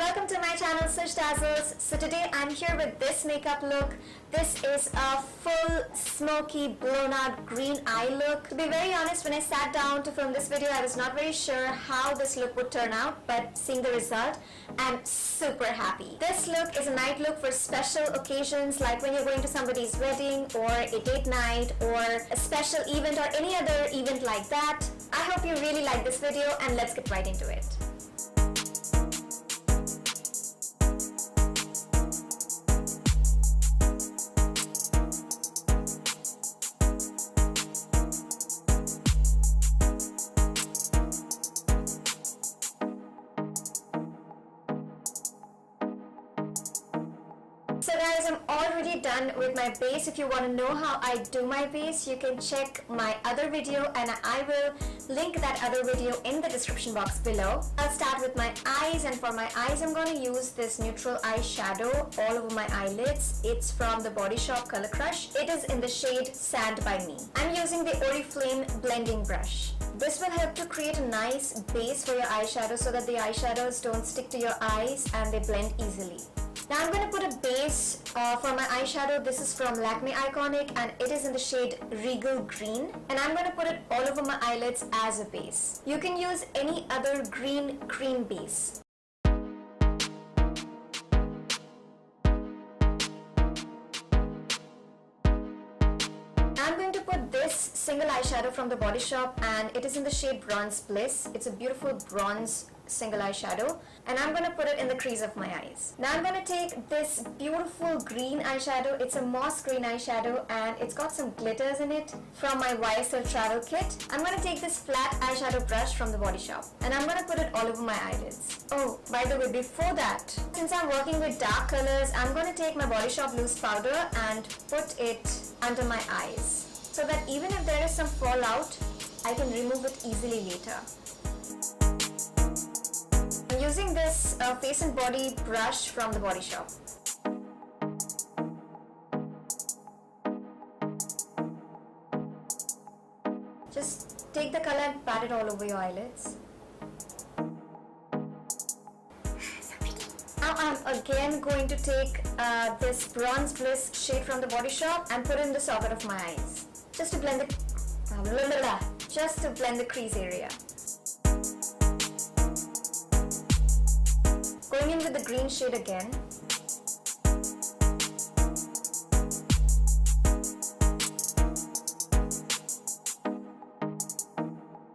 welcome to my channel _Dazzles. So today I'm here with this makeup look. This is a full smoky blown out green eye look. To be very honest, when I sat down to film this video I was not very sure how this look would turn out, but seeing the result I'm super happy. This look is a night look for special occasions like when you're going to somebody's wedding or a date night or a special event or any other event like that. I hope you really like this video and let's get right into it. So guys, I'm already done with my base. If you want to know how I do my base, you can check my other video and I will link that other video in the description box below. I'll start with my eyes, and for my eyes I'm going to use this neutral eyeshadow all over my eyelids. It's from the Body Shop Color Crush. It is in the shade Sand by Me. I'm using the Oriflame blending brush. This will help to create a nice base for your eyeshadow so that the eyeshadows don't stick to your eyes and they blend easily. Now I'm going to put a base for my eyeshadow. This is from Lakme Eyeconic and it is in the shade Regal Green, and I'm going to put it all over my eyelids as a base. You can use any other green cream base. I'm going to put this single eyeshadow from the Body Shop and it is in the shade Bronze Bliss. It's a beautiful bronze single eyeshadow and I'm going to put it in the crease of my eyes. Now I'm going to take this beautiful green eyeshadow. It's a moss green eyeshadow and it's got some glitters in it from my YSL travel kit. I'm going to take this flat eyeshadow brush from the Body Shop and I'm going to put it all over my eyelids. Oh, by the way, before that, since I'm working with dark colors, I'm going to take my Body Shop loose powder and put it under my eyes so that even if there is some fallout, I can remove it easily later. I'm using this face and body brush from the Body Shop. Just take the color and pat it all over your eyelids. Now I'm again going to take this Bronze Bliss shade from the Body Shop and put it in the socket of my eyes. Just to blend the crease area. Going in with the green shade again.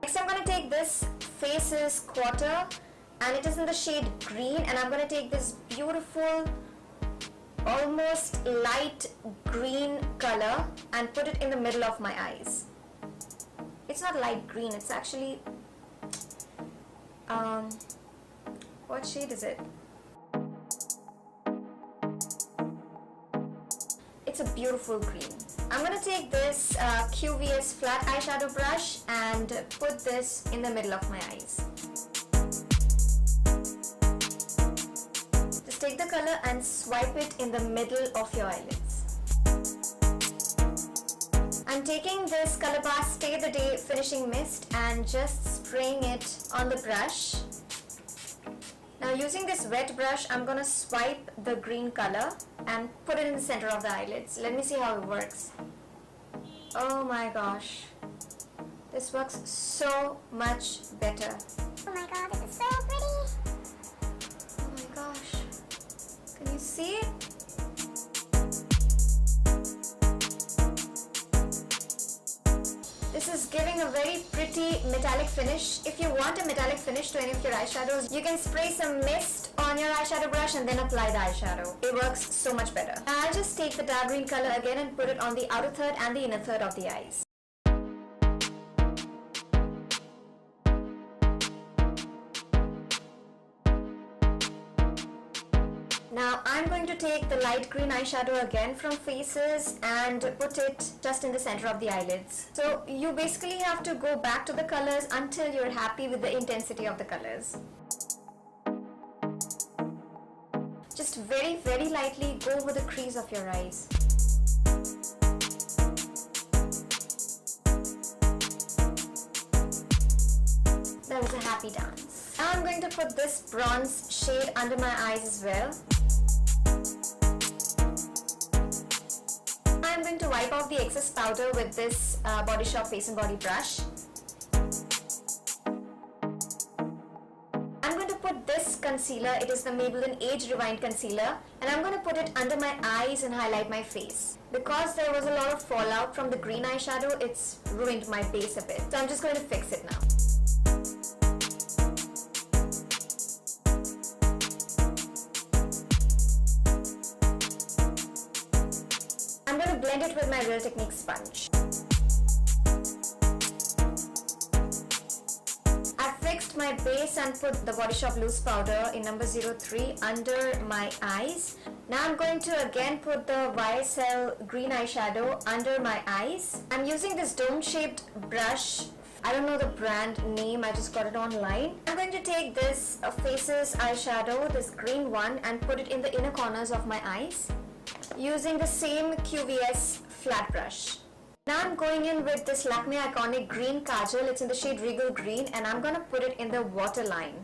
Next I'm going to take this Faces Quarter and it is in the shade Green, and I'm going to take this beautiful almost light green color and put it in the middle of my eyes. It's not light green, it's actually what shade is it? It's a beautiful green. I'm going to take this QVS flat eyeshadow brush and put this in the middle of my eyes. Just take the color and swipe it in the middle of your eyelids. I'm taking this Colorbar Stay-The finishing mist and just spraying it on the brush. Now using this wet brush, I'm going to swipe the green color and put it in the center of the eyelids. Let me see how it works. Oh my gosh. This works so much better. Oh my god, this is so pretty. Oh my gosh. Can you see it? This is giving a very pretty metallic finish. If you want a metallic finish to any of your eyeshadows, you can spray some mist on your eyeshadow brush and then apply the eyeshadow. It works so much better. Now I'll just take the dark green color again and put it on the outer third and the inner third of the eyes. Now I'm going to take the light green eyeshadow again from Faces and put it just in the center of the eyelids. So you basically have to go back to the colors until you're happy with the intensity of the colors. Just very, very lightly go over the crease of your eyes. That was a happy dance. Now I'm going to put this bronze shade under my eyes as well. I'm going to wipe off the excess powder with this Body Shop Face and Body brush. I'm going to put this concealer, it is the Maybelline Age Rewind Concealer, and I'm going to put it under my eyes and highlight my face. Because there was a lot of fallout from the green eyeshadow, it's ruined my base a bit. So I'm just going to fix it now. I'm going to blend it with my Real Technique sponge. I fixed my base and put the Body Shop loose powder in number 03 under my eyes. Now I'm going to again put the YSL green eyeshadow under my eyes. I'm using this dome-shaped brush. I don't know the brand name, I just got it online. I'm going to take this Faces eyeshadow, this green one, and put it in the inner corners of my eyes, using the same QVS flat brush. Now I'm going in with this Lakme Eyeconic green Kajal, it's in the shade Regal green, and I'm going to put it in the waterline.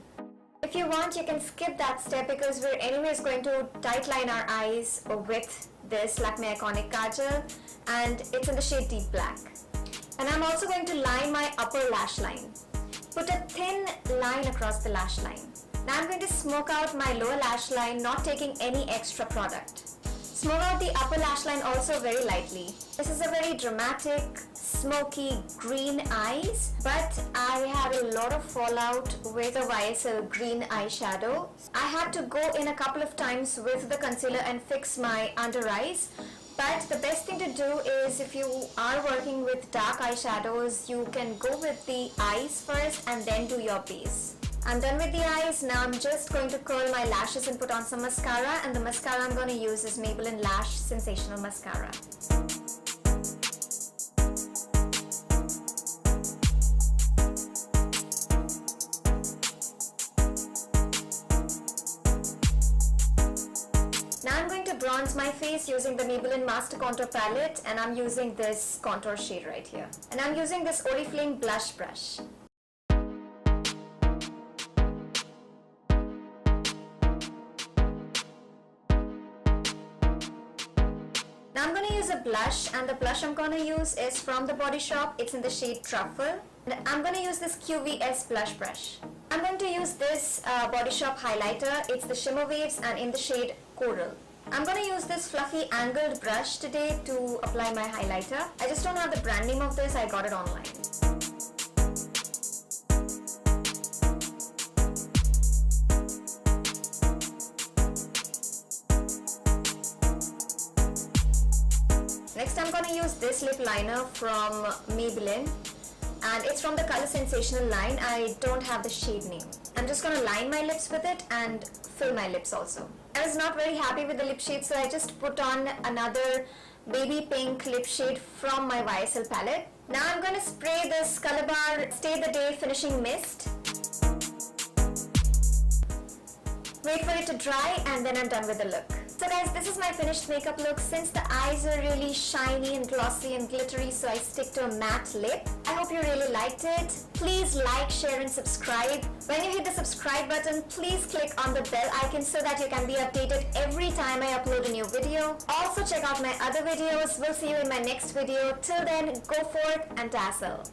If you want, you can skip that step because we're anyways going to tightline our eyes with this Lakme Eyeconic Kajal, and it's in the shade Deep Black. And I'm also going to line my upper lash line. Put a thin line across the lash line. Now I'm going to smoke out my lower lash line, not taking any extra product. Smoke out the upper lash line also very lightly. This is a very dramatic, smoky green eyes, but I had a lot of fallout with the YSL green eyeshadow. I had to go in a couple of times with the concealer and fix my under eyes. But the best thing to do is, if you are working with dark eyeshadows, you can go with the eyes first and then do your base. I'm done with the eyes. Now I'm just going to curl my lashes and put on some mascara, and the mascara I'm going to use is Maybelline Lash Sensational Mascara. Now I'm going to bronze my face using the Maybelline Master Contour Palette, and I'm using this contour shade right here. And I'm using this Oriflame blush brush. Now I'm going to use a blush, and the blush I'm going to use is from the Body Shop. It's in the shade Truffle. And I'm going to use this QVS blush brush. I'm going to use this Body Shop highlighter. It's the Shimmer Waves and in the shade Coral. I'm going to use this fluffy angled brush today to apply my highlighter. I just don't have the brand name of this, I got it online. Next I'm going to use this lip liner from Maybelline, and it's from the Color Sensational line. I don't have the shade name. I'm just going to line my lips with it and fill my lips also. I was not very happy with the lip shade, so I just put on another baby pink lip shade from my YSL palette. Now I'm going to spray this Colorbar Stay.The Finishing Mist. Wait for it to dry, and then I'm done with the look. So guys, this is my finished makeup look. Since the eyes are really shiny and glossy and glittery, so I stick to a matte lip. I hope you really liked it. Please like, share and subscribe. When you hit the subscribe button, please click on the bell icon so that you can be updated every time I upload a new video. Also check out my other videos. We'll see you in my next video. Till then, go forth and dazzle.